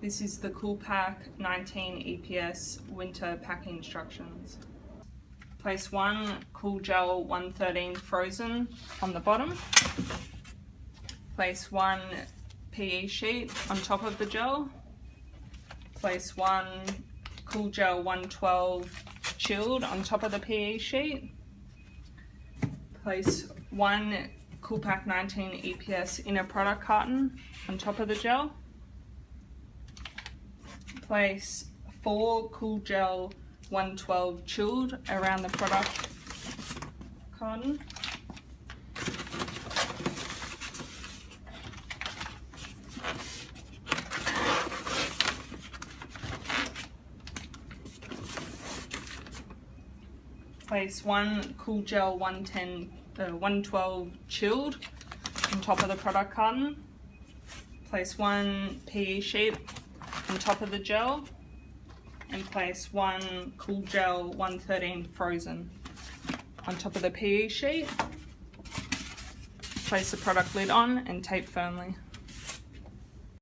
This is the CoolPac19 EPS winter packing instructions. Place one Cool Gel 113 frozen on the bottom. Place one PE sheet on top of the gel. Place one Cool Gel 112 chilled on top of the PE sheet. Place one CoolPac19 EPS inner product carton on top of the gel. Place 4 Cool Gel 112 chilled around the product carton. Place 1 Cool Gel 112 chilled on top of the product carton. Place 1 PE sheet on top of the gel, and place 1 Cool Gel 113 frozen on top of the PE sheet. Place the product lid on and tape firmly.